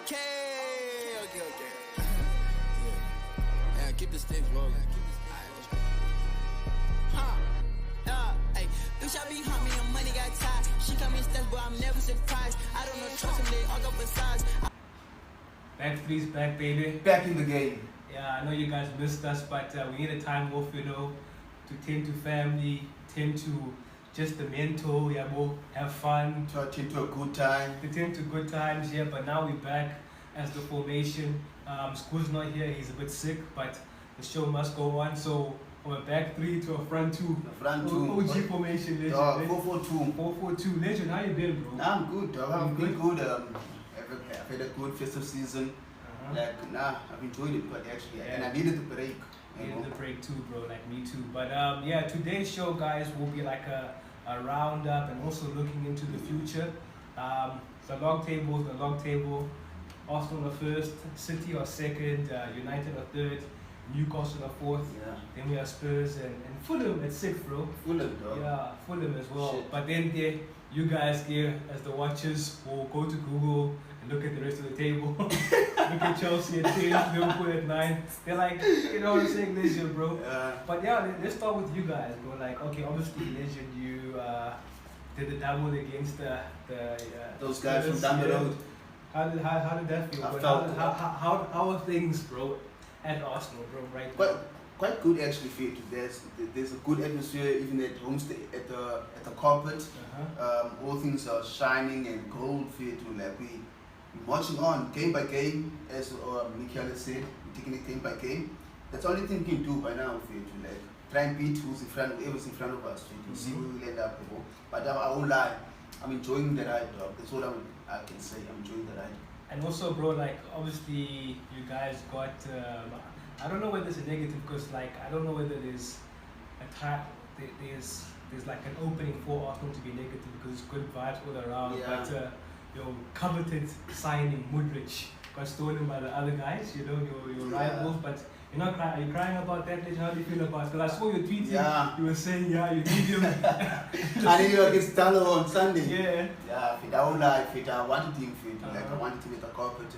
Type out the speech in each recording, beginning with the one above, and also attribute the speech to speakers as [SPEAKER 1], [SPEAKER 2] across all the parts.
[SPEAKER 1] Okay. Yeah, keep the sticks rolling. Hey, bitch, I be hunt me and money got tied. She come in steps, but I'm never surprised. I don't know, trust him, they all go for size.
[SPEAKER 2] Back three's back, baby.
[SPEAKER 3] Back in the game.
[SPEAKER 2] Yeah, I know you guys missed us, but we need a time off, you know, to tend to family, tend to just the mental, yeah, we'll have fun.
[SPEAKER 3] To attend to a good time.
[SPEAKER 2] To tend to good times, yeah, but now we're back as the formation. School's not here, he's a bit sick, but the show must go on. So from a back three to a front two.
[SPEAKER 3] A front two.
[SPEAKER 2] OG formation, legend.
[SPEAKER 3] 4-4-2.
[SPEAKER 2] 4-4-2, legend. How you been, bro?
[SPEAKER 3] I'm good, dog. I've been good. I've had a good festive season. I've enjoyed it, but actually, and I needed the break.
[SPEAKER 2] Needed the break too, bro. Like me too. But yeah, today's show, guys, will be like a roundup and also looking into the future. The log table. Arsenal are first, City are second, United are third, Newcastle are fourth.
[SPEAKER 3] Yeah.
[SPEAKER 2] Then we have Spurs and Fulham at sixth, bro.
[SPEAKER 3] Fulham, dog.
[SPEAKER 2] Yeah, Fulham as well.
[SPEAKER 3] Shit.
[SPEAKER 2] But then you guys here as the watchers will go to Google and look at the rest of the table. Look at Chelsea at 10, Liverpool at 9. They're like, you know what I'm saying, Legend, bro. But yeah, let's start with you guys, bro. Like, okay, obviously, Legend, you did the double against
[SPEAKER 3] those guys from down the road.
[SPEAKER 2] How did that feel? How are things, bro, at Arsenal, bro, right now?
[SPEAKER 3] Quite good actually, Fit. There's a good atmosphere even at home at the carpet. All things are shining and gold, Fit. Like we marching on game by game, as Michael said, we're taking it game by game. That's the only thing we can do by now, Fit. Like try and beat whoever's in front of us, Fit. See where we end up, bro. But I won't lie, I'm enjoying the ride, dog. That's all I can say. I'm enjoying the ride.
[SPEAKER 2] And also, bro, like obviously you guys got. I don't know whether it's a negative because, like, I don't know whether there's a time. There's like an opening for Arsenal to be negative because it's good vibes all around.
[SPEAKER 3] Yeah.
[SPEAKER 2] But your coveted signing Mudrich got stolen by the other guys. You know your rivals, but. You're not crying. Are you crying about that? How do you feel about it? Because I saw your tweets.
[SPEAKER 3] Yeah.
[SPEAKER 2] You were saying, yeah, you need him.
[SPEAKER 3] I need him against Dalo on Sunday.
[SPEAKER 2] Yeah.
[SPEAKER 3] Yeah, Fit. I won't lie, Fit. I wanted him, Fit. Like, I wanted him at the corporate.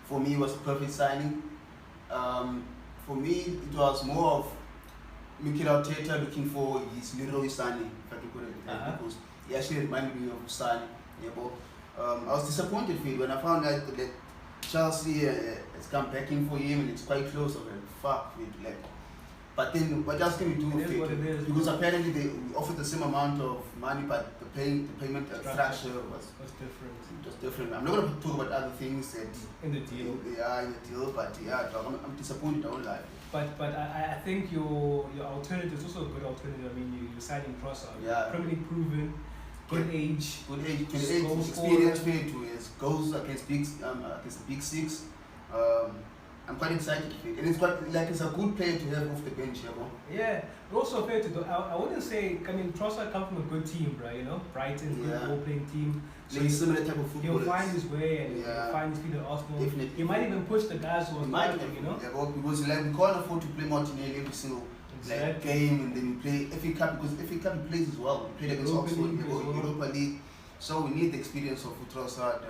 [SPEAKER 3] For me, it was a perfect signing. For me, it was more of Mikel Arteta looking for his Leroy Sané, if I can put it like because he actually reminded me of Sané. Yeah, but I was disappointed, Fit, when I found out that Chelsea has come back in for him and it's quite close. I'm like, fuck, like. But then, what else can we do?
[SPEAKER 2] It is what it is.
[SPEAKER 3] Because apparently they offered the same amount of money, but the payment structure was
[SPEAKER 2] different.
[SPEAKER 3] It was different. I'm not going to talk about other things that
[SPEAKER 2] in the deal.
[SPEAKER 3] Yeah, in the deal, but yeah, I'm disappointed. I won't lie.
[SPEAKER 2] But I think your alternative is also a good alternative. I mean, you're signing Trossard.
[SPEAKER 3] Yeah.
[SPEAKER 2] Criminally proven. Good age.
[SPEAKER 3] 28, experience to his goals against the big six. I'm quite excited for it. And it's quite like it's a good player to have off the bench, you know?
[SPEAKER 2] Yeah, but also fair to do. I wouldn't say, I mean, Trossard comes from a good team, right? You know, Brighton, good ball-playing team.
[SPEAKER 3] So he's similar type of football.
[SPEAKER 2] He'll find his way and he'll find his feet at Arsenal.
[SPEAKER 3] Definitely.
[SPEAKER 2] He might even push the guys who are starting, you know?
[SPEAKER 3] Yeah, well, because like, we can't afford to play Martinelli every single game, and then we play FA Cup, because FA Cup plays as well. We played against Oxford, Europa League. So we need the experience of Trossard,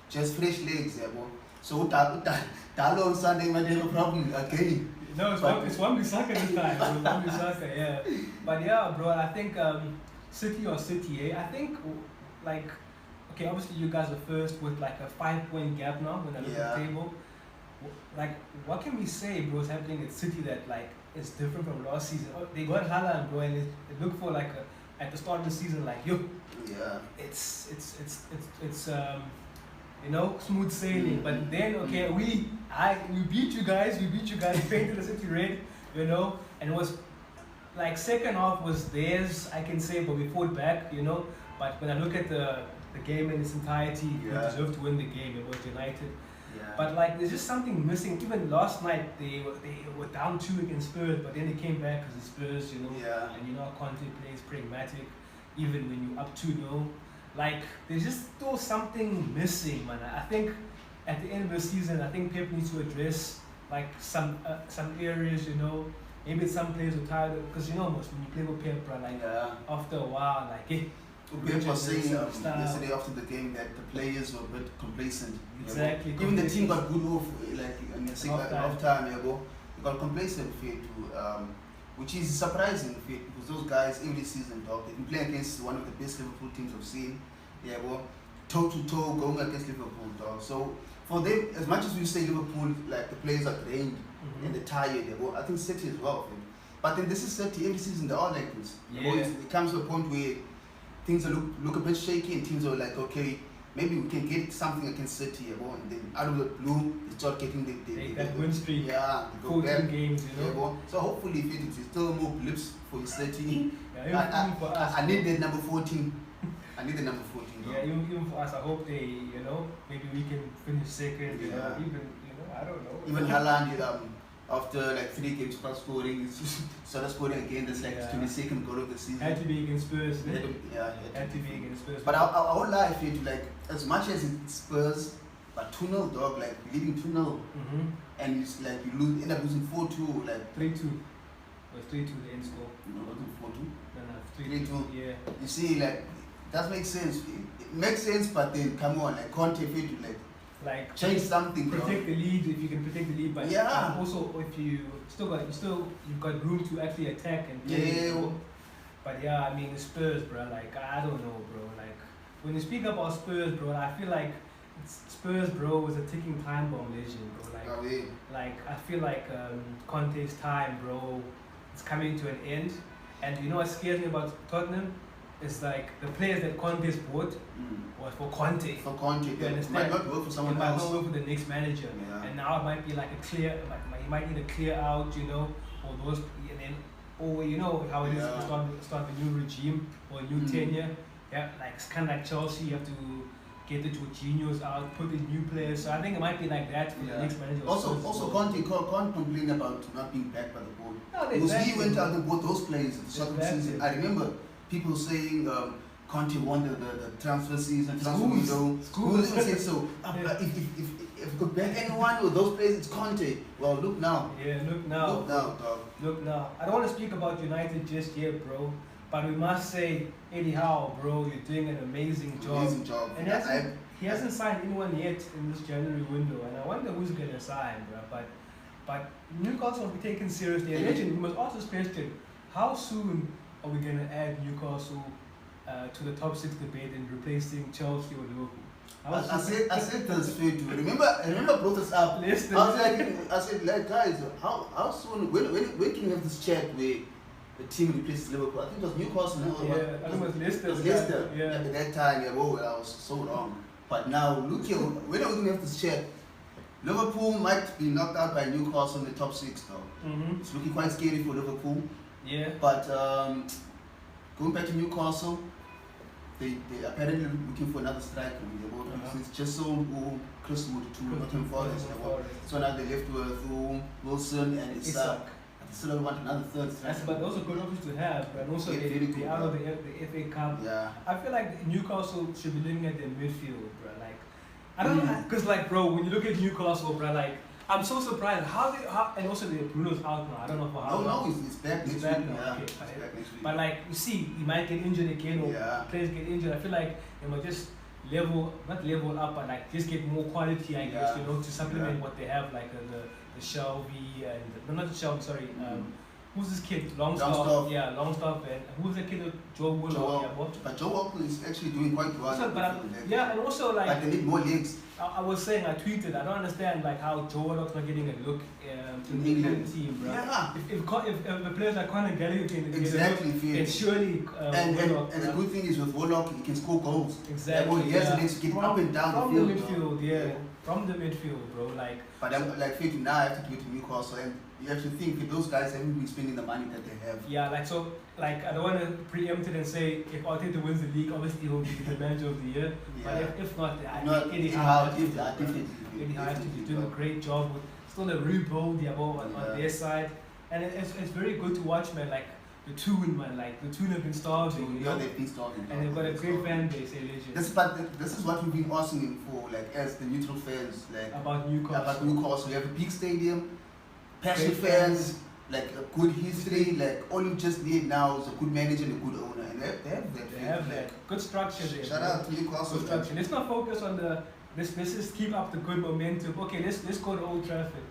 [SPEAKER 3] just fresh legs, yeah, bro. So Dalo on Sunday might have a problem again.
[SPEAKER 2] No, it's Wan-Bissaka this time. It's Wan-Bissaka, yeah. But yeah, bro, I think City or City, I think, like, okay, obviously you guys are first with like a 5-point gap now when I look at the table. Like, what can we say, bro, is happening at City that like is different from last season? They got Haaland, bro, and it looked for like at the start of the season, like, yo, it's you know, smooth sailing. But then, okay, we beat you guys, painted the City red, you know, and it was like second half was theirs, I can say, but we fought back, you know. But when I look at the game in its entirety, we deserved to win the game. It was United. But like, there's just something missing. Even last night, they were down 2 against Spurs, but then they came back because the Spurs, you know, and you know, Conte plays pragmatic, even when you're up 2-0. Like, there's just still something missing, man. I think at the end of the season, I think Pep needs to address like some areas, you know. Maybe some players are tired because, you know, most when you play with Pep, bro, like after a while, like, hey,
[SPEAKER 3] Pep was saying
[SPEAKER 2] style.
[SPEAKER 3] yesterday after the game that the players were a bit complacent.
[SPEAKER 2] Exactly.
[SPEAKER 3] Even the team got good off like in the
[SPEAKER 2] Half
[SPEAKER 3] time. They got complacent which is surprising because those guys every season, dog, they've been playing against one of the best Liverpool teams I've seen. Toe to toe going against Liverpool, dog. So for them, as much as we say Liverpool, like the players are drained and they're tired, I think City as well. But then this is City, every season they're all like this. It comes to a point where things look a bit shaky and teams are like, okay, maybe we can get something against City, and then out of the blue, they start getting
[SPEAKER 2] that win streak.
[SPEAKER 3] Yeah,
[SPEAKER 2] 14 games,
[SPEAKER 3] So hopefully, if it's still more blips for City,
[SPEAKER 2] even for us.
[SPEAKER 3] I need that number 14. I need the number 14.
[SPEAKER 2] Yeah, even for us, I hope they, maybe we can finish second. I don't know.
[SPEAKER 3] Even Haaland, after like 3 games without scoring, started scoring again. That's like his 22nd goal of the season.
[SPEAKER 2] Had to be against Spurs.
[SPEAKER 3] Had
[SPEAKER 2] to be against Spurs.
[SPEAKER 3] But I won't lie, I feel like as much as it's Spurs, but 2-0, dog, like leading 2-0, and it's like you end up losing 4-2, like
[SPEAKER 2] 3-2. It was 3-2 the end score.
[SPEAKER 3] No, not 4-2.
[SPEAKER 2] No, 3-2. Yeah.
[SPEAKER 3] You see, like that makes sense. It makes sense, but then come on, like Conte feel to like change something.
[SPEAKER 2] Protect the lead if you can protect the lead, but also if you've got room to actually attack and play. But I mean the Spurs, bro. Like I don't know, bro. Like when you speak about Spurs, bro, I feel like Spurs, bro, is a ticking time bomb legend, bro. Like I feel like Conte's time, bro, it's coming to an end. And you know what scares me about Tottenham? It's like the players that Conte's bought was for Conte.
[SPEAKER 3] For Conte,
[SPEAKER 2] you understand?
[SPEAKER 3] Might not work for someone else.
[SPEAKER 2] It might not work for the next manager.
[SPEAKER 3] Yeah.
[SPEAKER 2] And now it might be like he might need to clear out, or those, and then, or how it is to start a new regime or a new tenure. Yeah, like it's kind of like Chelsea. You have to get the Jorginhos out, put in new players. So I think it might be like that for the next manager.
[SPEAKER 3] Also, Conte can't complain about not being backed by the board.
[SPEAKER 2] No,
[SPEAKER 3] because he went out and bought those players at the start of the season. I remember people saying Conte won the transfer season, transfer window. Schools said so. If we could back anyone with those players, it's Conte. Well, look now.
[SPEAKER 2] Yeah, look now. Look now. I don't want to speak about United just yet, bro. But we must say, Eddie Howe, bro, you're doing an amazing job.
[SPEAKER 3] Amazing job.
[SPEAKER 2] And he hasn't signed anyone yet in this January window, and I wonder who's gonna sign, bro. But Newcastle will be taken seriously. And legend, we must ask this question: how soon are we gonna add Newcastle to the top 6 debate and replacing Chelsea or Liverpool?
[SPEAKER 3] I said this straight to you. Remember brought us up. I said like guys, how soon when can we have this chat where the team replaces Liverpool? I think it was Newcastle.
[SPEAKER 2] I think it was Leicester.
[SPEAKER 3] It was Leicester. At that time, I was so wrong. But now look here, when are we gonna have this chat? Liverpool might be knocked out by Newcastle in the top 6 though. It's looking quite scary for Liverpool.
[SPEAKER 2] Yeah.
[SPEAKER 3] But going back to Newcastle, they apparently looking for another striker. It's just sold Chris Wood to Nottingham Forest. So now they left with Wilson and Isak. They still want another third striker.
[SPEAKER 2] But those are good options to have. And also they out of the FA Cup.
[SPEAKER 3] Yeah.
[SPEAKER 2] I feel like Newcastle should be looking at their midfield, bro. Like I don't know, because like bro, when you look at Newcastle, bro, like I'm so surprised and also the Bruno's out now. I don't know for how long.
[SPEAKER 3] No, he's back next week.
[SPEAKER 2] Yeah. Okay, but like you see, he might get injured again or players get injured. I feel like they might just not level up, but like just get more quality, I guess, to supplement what they have, like the Shelby and not the Shelby, sorry. Who's this kid? Longstaff. Yeah, Longstaff. And who's the kid? Joe Willock.
[SPEAKER 3] But Joe Willock is actually doing quite well.
[SPEAKER 2] And also like.
[SPEAKER 3] But they need more legs.
[SPEAKER 2] I was saying, I tweeted, I don't understand like how Joe Willock's not getting a look in the England team, bro.
[SPEAKER 3] Yeah.
[SPEAKER 2] If the players like Conor Gallagher can get
[SPEAKER 3] exactly,
[SPEAKER 2] surely
[SPEAKER 3] and the good thing is with Willock, he can score goals.
[SPEAKER 2] Exactly.
[SPEAKER 3] He has the legs to get up and down
[SPEAKER 2] the midfield. From the midfield, bro. Like.
[SPEAKER 3] But I'm like thinking now I have to give it to Newcastle, and you have to think if those guys haven't been spending the money that they have.
[SPEAKER 2] Yeah, like I don't want to preempt it and say if Arteta wins the league, obviously he'll be the manager of the year. Yeah. But if not, I think Eddie Howe has to be doing a great job with still a rebuild on their side, and it's very good to watch, man. Like the Toon, man, like the Toon have been starving.
[SPEAKER 3] They've been starving.
[SPEAKER 2] And they've got a great fan base,
[SPEAKER 3] This is what we've been asking for, like as the neutral fans, like
[SPEAKER 2] about Newcastle.
[SPEAKER 3] We have a big stadium, passionate fans, like a good history. Like all you just need now is a good manager and a good owner, and they have that.
[SPEAKER 2] They have that. Good structure there.
[SPEAKER 3] Shout out to Newcastle.
[SPEAKER 2] Good structure. Let's not focus on the. Let's just keep up the good momentum. Okay, let's go to Old Trafford.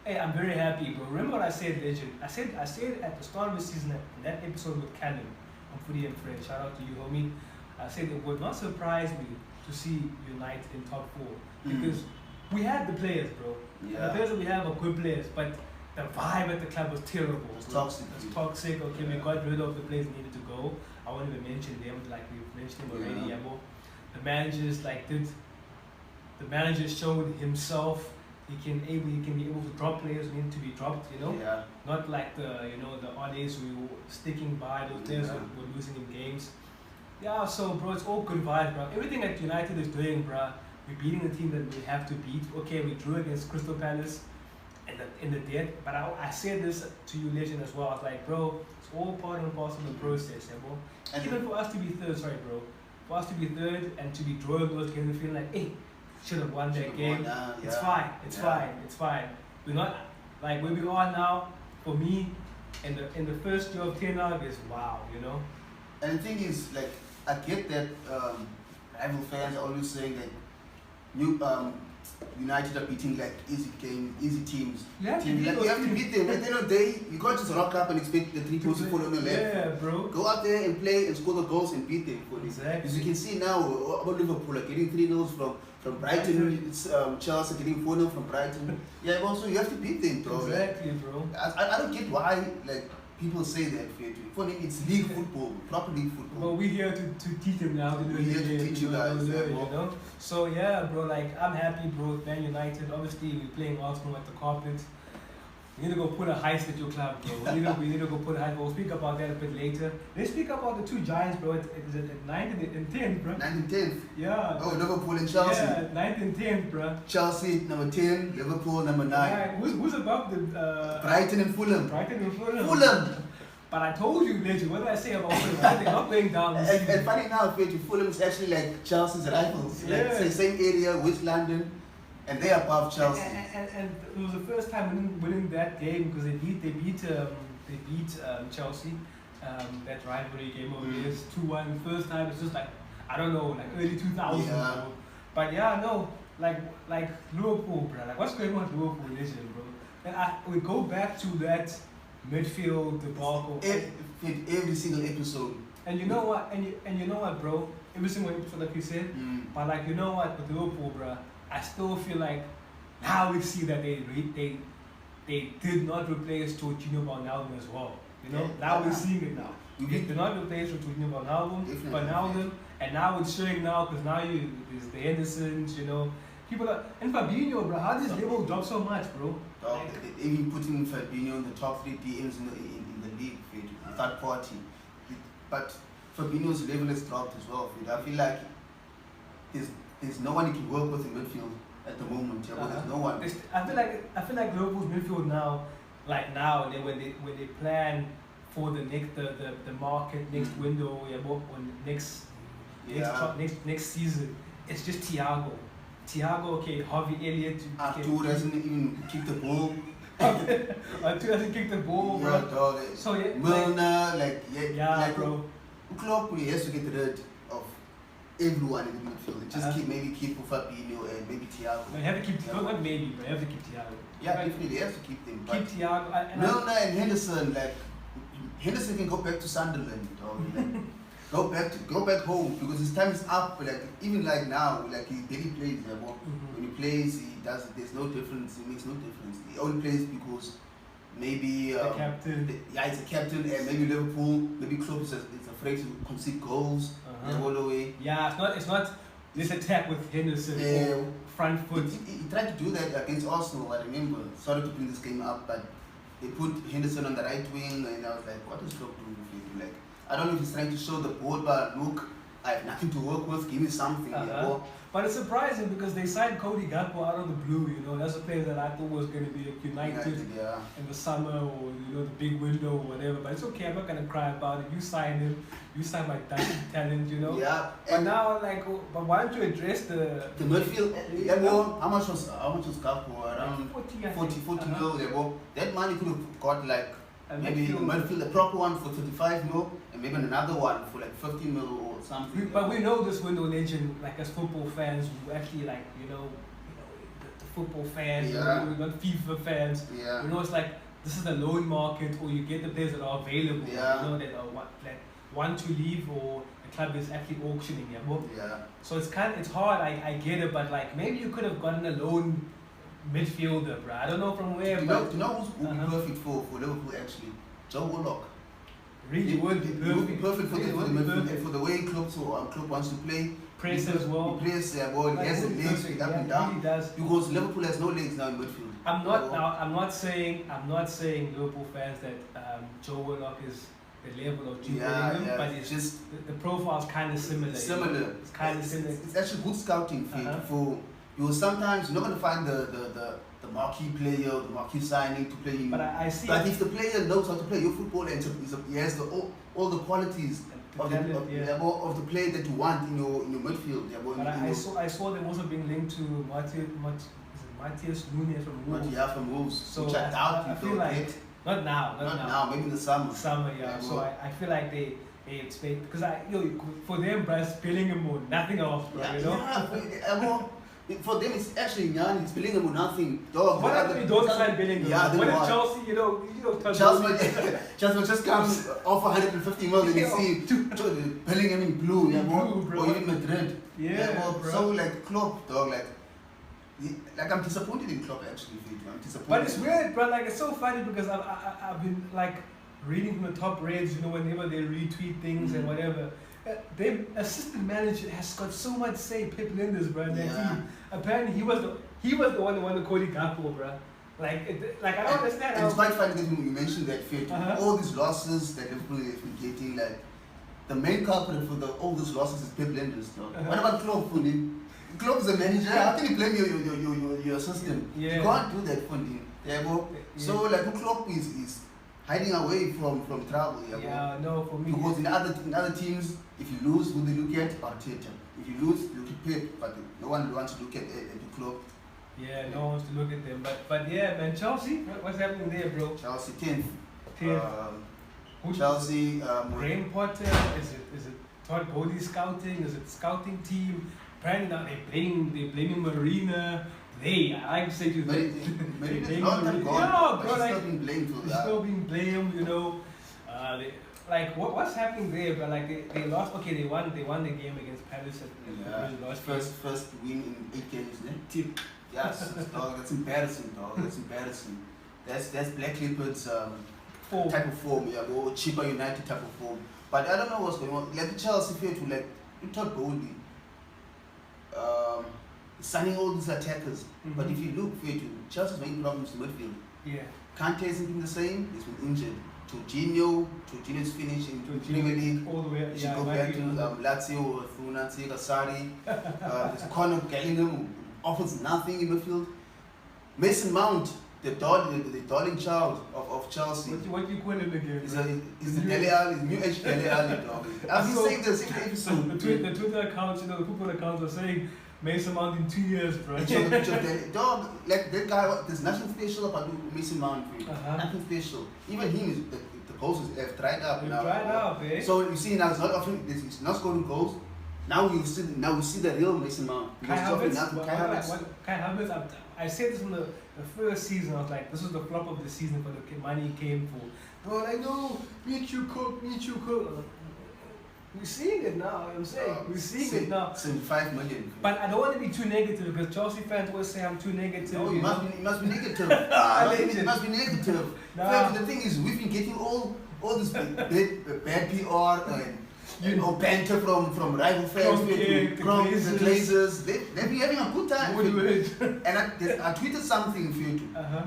[SPEAKER 2] Hey, I'm very happy, bro. Remember what I said, legend? I said at the start of the season, in that episode with Callum on Footy and Friends. Shout out to you, homie. I said it would not surprise me to see United in top 4 because we had the players, bro.
[SPEAKER 3] Yeah.
[SPEAKER 2] The players that we have are good players, but the vibe at the club was terrible.
[SPEAKER 3] It was
[SPEAKER 2] bro.
[SPEAKER 3] toxic.
[SPEAKER 2] It was toxic. Okay, we got rid of the players that needed to go. I won't even mention them, like we've mentioned them already.
[SPEAKER 3] Yeah.
[SPEAKER 2] The managers the manager showed himself he can be able to drop players who need to be dropped, you know.
[SPEAKER 3] Yeah.
[SPEAKER 2] Not like the oddies who were sticking by those players who were losing in games. Yeah, so bro, it's all good vibes, bro. Everything that United is doing, bro, we're beating the team that we have to beat. Okay, we drew against Crystal Palace in the death, but I said this to you, legend, as well. I was like, bro, it's all part and parcel of the process, yeah, bro. And even for us to be third, for us to be third and to be drawing those games, we feel like, hey, should have won that game. It's fine. It's fine. We're not like where we are now. For me, in the first year of 10 now is wow, you know.
[SPEAKER 3] And the thing is, like, I get that rival fans are always saying that United are beating like easy teams.
[SPEAKER 2] Yeah,
[SPEAKER 3] you have to beat them. At the end of the day, you can't just rock up and expect the 3 points to fall on the left.
[SPEAKER 2] Yeah, bro.
[SPEAKER 3] Go out there and play and score the goals and beat them.
[SPEAKER 2] Exactly.
[SPEAKER 3] As you can see now, about Liverpool are getting 3-0 from Brighton. It's Chelsea getting 4-0 from Brighton. Yeah, also you have to beat them, bro.
[SPEAKER 2] Exactly, bro.
[SPEAKER 3] I don't get why like people say that. For me, it's league football, proper league football.
[SPEAKER 2] But we're here to teach them now.
[SPEAKER 3] We're here to teach you guys,
[SPEAKER 2] you know. So yeah, bro. Like I'm happy, bro. Man United. Obviously, we're playing Arsenal at the carpet. We need to go put a heist at your club, bro. We need to go put a heist. We'll speak about that a bit later. Let's speak about the 2 giants, bro. Is it 9th and 10th, bro?
[SPEAKER 3] 9th and 10th.
[SPEAKER 2] Yeah.
[SPEAKER 3] Oh, Liverpool and Chelsea.
[SPEAKER 2] Yeah, 9th and 10th, bro.
[SPEAKER 3] Chelsea number 10, Liverpool number 9.
[SPEAKER 2] Yeah, who's above the
[SPEAKER 3] Brighton and Fulham.
[SPEAKER 2] Brighton and Fulham.
[SPEAKER 3] Fulham.
[SPEAKER 2] But I told you, legend. What did I say about Fulham? They're not going down.
[SPEAKER 3] And funny now, Fulham is actually like Chelsea's rivals.
[SPEAKER 2] Yeah.
[SPEAKER 3] Like the same area, West London, and they're above Chelsea.
[SPEAKER 2] And it was the first time winning that game because they beat Chelsea. That rivalry game over here is 2-1. First time it's just like I don't know, like early 2000s.
[SPEAKER 3] Yeah.
[SPEAKER 2] Bro. But yeah, no, like Liverpool, bro. Like what's going on with Liverpool, legend, bro? And we go back to that midfield debacle.
[SPEAKER 3] Every single episode.
[SPEAKER 2] And you know what? And you know what, bro? Every single episode, like you said. But like you know what, with Liverpool, bro, I still feel like now we see that they did not replace Jorginho Wijnaldum as well. You know, now we're seeing it now. They did not replace Jorginho Wijnaldum, and now it's showing now because now there's the Hendersons, you know. People are and Fabinho, bro. How does level drop so much, bro?
[SPEAKER 3] Even putting Fabinho in the top 3 DMs in the league, third party. But Fabinho's level has dropped as well. I feel like there's no one you can work with in midfield at the moment. Yeah, there's no one.
[SPEAKER 2] I feel like Liverpool's midfield now, like now, when they plan for the market next window, next season, it's just Thiago, okay, Harvey Elliott.
[SPEAKER 3] Artur doesn't even kick the ball.
[SPEAKER 2] Artur doesn't kick the ball, bro.
[SPEAKER 3] Yeah, dog.
[SPEAKER 2] So yeah,
[SPEAKER 3] Milner,
[SPEAKER 2] bro.
[SPEAKER 3] Klopp he has to get rid of everyone in the midfield. Just keep Fabinho and maybe Thiago.
[SPEAKER 2] You have to keep not maybe, but you have to keep Thiago.
[SPEAKER 3] Yeah, definitely has to keep them.
[SPEAKER 2] Keep Thiago.
[SPEAKER 3] Milner and Henderson, Henderson can go back to Sunderland, dog. Go back home because his time is up. Like even like now, like he barely plays. When he plays, there's no difference. It makes no difference. He only plays because maybe
[SPEAKER 2] the captain.
[SPEAKER 3] He's a captain, and maybe Liverpool, maybe Klopp is afraid to concede goals all the way.
[SPEAKER 2] Yeah, it's not this attack with Henderson front foot.
[SPEAKER 3] He tried to do that against Arsenal. I remember. Sorry to bring this game up, but they put Henderson on the right wing, and I was like, what is Klopp doing? Like, I don't know if he's trying to show the board, but look, I have nothing to work with. Give me something.
[SPEAKER 2] But it's surprising because they signed Cody Gakpo out of the blue. You know, that's a player that I thought was going to be at United in the summer or the big window or whatever. But it's okay. I'm not going to cry about it. You signed him. You signed my talent. You know.
[SPEAKER 3] Yeah.
[SPEAKER 2] But now, but why don't you address the
[SPEAKER 3] midfield? How much was Gakpo? Around 40 mil. That money could have got like maybe a midfield, a proper one for 35 mil, and maybe another one for like 50 mil or something.
[SPEAKER 2] But we know this window legend, like as football fans, who actually like the football fans,
[SPEAKER 3] Yeah.
[SPEAKER 2] we're not FIFA fans.
[SPEAKER 3] Yeah.
[SPEAKER 2] You know, it's like this is the loan market, or you get the players that are available.
[SPEAKER 3] Yeah.
[SPEAKER 2] You know that want to leave, or the club is actually auctioning. Yeah. Well,
[SPEAKER 3] Yeah.
[SPEAKER 2] so it's hard. I get it, but like maybe you could have gotten a loan midfielder, bro. I don't know from where.
[SPEAKER 3] Do you
[SPEAKER 2] but
[SPEAKER 3] know who would be perfect for Liverpool actually? Joe Willock.
[SPEAKER 2] really would be
[SPEAKER 3] He would be perfect for
[SPEAKER 2] Really
[SPEAKER 3] the
[SPEAKER 2] would be
[SPEAKER 3] midfield
[SPEAKER 2] perfect.
[SPEAKER 3] and for the way Klopp wants to play.
[SPEAKER 2] Press as well.
[SPEAKER 3] He plays well.
[SPEAKER 2] Like,
[SPEAKER 3] He has the
[SPEAKER 2] would be
[SPEAKER 3] legs
[SPEAKER 2] perfect.
[SPEAKER 3] up
[SPEAKER 2] Yeah,
[SPEAKER 3] and
[SPEAKER 2] he
[SPEAKER 3] down.
[SPEAKER 2] really does.
[SPEAKER 3] Because Liverpool has no legs now in midfield.
[SPEAKER 2] I'm not saying Liverpool fans that Joe Willock is the level of Jude Bellingham, but it's
[SPEAKER 3] just
[SPEAKER 2] the profile's kind of similar.
[SPEAKER 3] similar.
[SPEAKER 2] You know? It's kind of similar.
[SPEAKER 3] It's actually good scouting fit
[SPEAKER 2] Uh-huh.
[SPEAKER 3] for you. Sometimes you're not gonna find the marquee player, the marquee signing to play in.
[SPEAKER 2] But I see.
[SPEAKER 3] But if the player knows how to play your football and he has all the qualities of the player that you want in your midfield. Yeah,
[SPEAKER 2] But I saw them also being linked to Matthias Nunes from Wolves.
[SPEAKER 3] From Wolves,
[SPEAKER 2] So
[SPEAKER 3] which I doubt
[SPEAKER 2] I
[SPEAKER 3] if
[SPEAKER 2] feel
[SPEAKER 3] they'll
[SPEAKER 2] like
[SPEAKER 3] get.
[SPEAKER 2] not now,
[SPEAKER 3] Maybe in the summer.
[SPEAKER 2] Summer, yeah.
[SPEAKER 3] Yeah,
[SPEAKER 2] So
[SPEAKER 3] well.
[SPEAKER 2] I feel like they expect, because for them, bro, it's Bellingham or nothing else, bro.
[SPEAKER 3] Yeah,
[SPEAKER 2] You know.
[SPEAKER 3] for them it's actually Yanni, it's Bellingham or nothing. Dog.
[SPEAKER 2] What if we don't sign Bellingham?
[SPEAKER 3] Yeah,
[SPEAKER 2] what
[SPEAKER 3] then
[SPEAKER 2] if
[SPEAKER 3] what?
[SPEAKER 2] Chelsea,
[SPEAKER 3] Chelsea just comes off 150 million and you see Bellingham in blue, yeah,
[SPEAKER 2] Blue, bro.
[SPEAKER 3] or even Madrid.
[SPEAKER 2] Yeah, bro.
[SPEAKER 3] So like Klopp, dog, like I'm disappointed in Klopp actually. I'm disappointed.
[SPEAKER 2] But it's weird, bro. Like, it's so funny because I've been like reading from the top reds, whenever they retweet things and whatever. Their assistant manager has got so much say, Pep Linders, bro, in their team. Apparently, he was the one who won the Cody Gakpo, bro. Like I don't understand.
[SPEAKER 3] And it's quite funny that you mentioned that fit.
[SPEAKER 2] Uh-huh.
[SPEAKER 3] All these losses that Liverpool has been getting, like the main culprit for all these losses is Pep Linders. What about Klopp, Fully? Klopp is a manager. How can you blame your assistant?
[SPEAKER 2] Yeah.
[SPEAKER 3] You can't do that, Fully. Yeah, bro.
[SPEAKER 2] Yeah.
[SPEAKER 3] So like Klopp is hiding away from trouble. Yeah,
[SPEAKER 2] Yeah, no, for me.
[SPEAKER 3] because in other teams, if you lose, who they look at? Arteta. If you lose, look at Pep. But no one wants to look at the Klopp.
[SPEAKER 2] Yeah, no one wants to look at them. But yeah, man, Chelsea, what's happening there, bro?
[SPEAKER 3] Chelsea 10th.
[SPEAKER 2] 10th. Who-
[SPEAKER 3] Chelsea.
[SPEAKER 2] Graham Potter? Is it Todd Bowley scouting? Is it scouting team? Apparently now they're blaming Marina. I like to say to them.
[SPEAKER 3] Maybe
[SPEAKER 2] They
[SPEAKER 3] it's not
[SPEAKER 2] blame
[SPEAKER 3] that
[SPEAKER 2] Marina.
[SPEAKER 3] gone,
[SPEAKER 2] Yeah,
[SPEAKER 3] but
[SPEAKER 2] bro,
[SPEAKER 3] she's
[SPEAKER 2] like,
[SPEAKER 3] still being blamed for
[SPEAKER 2] He's
[SPEAKER 3] that.
[SPEAKER 2] still being blamed, what's happening there? But like they lost. Okay, they won the game against Palace.
[SPEAKER 3] Yeah.
[SPEAKER 2] Lost
[SPEAKER 3] First win in 8 games, ne?
[SPEAKER 2] tip.
[SPEAKER 3] Yes, dog. That's embarrassing, dog. That's embarrassing. That's Black Leopard's
[SPEAKER 2] Four.
[SPEAKER 3] type of form, yeah, or cheaper United type of form. But I don't know what's going on. Like the Chelsea fair to like you talk boldly. Signing all these attackers. But if you look fair to Chelsea's main problems in midfield.
[SPEAKER 2] Yeah.
[SPEAKER 3] Kante hasn't been the same. He's been injured. Jorginho's finished in Premier League.
[SPEAKER 2] All the way.
[SPEAKER 3] He should go back to Lazio or through Nancy Sarri. There's Conor Gallagher who offers nothing in midfield. Mason Mount, the darling child of Chelsea.
[SPEAKER 2] What do you call him again?
[SPEAKER 3] Is the Dele Alli, new age Dele Alli dog. I've been saying this in the episode.
[SPEAKER 2] The Twitter accounts, the football accounts are saying Mason Mount in 2 years, bro.
[SPEAKER 3] Dog, like that guy, there's nothing special about Mason Mount. Nothing special. Even him, the goals have dried up now.
[SPEAKER 2] Dried up, eh?
[SPEAKER 3] So you see now it's not offering, he's not scoring goals. Now we see the real Mason Mount.
[SPEAKER 2] Kai Havertz, I said this from the first season. I was like, this is the flop of the season for the money he came for. Bro, like, no, meet you cook. We're seeing it now, I'm saying. We're seeing it now.
[SPEAKER 3] 75 million.
[SPEAKER 2] But I don't want to be too negative because Chelsea fans always say I'm too negative.
[SPEAKER 3] No, you must be negative.
[SPEAKER 2] Legend.
[SPEAKER 3] You must be negative.
[SPEAKER 2] Nah.
[SPEAKER 3] The thing is, we've been getting all this bad PR and banter from rival fans, from the Glazers. They've been having a good time. And I tweeted something for you.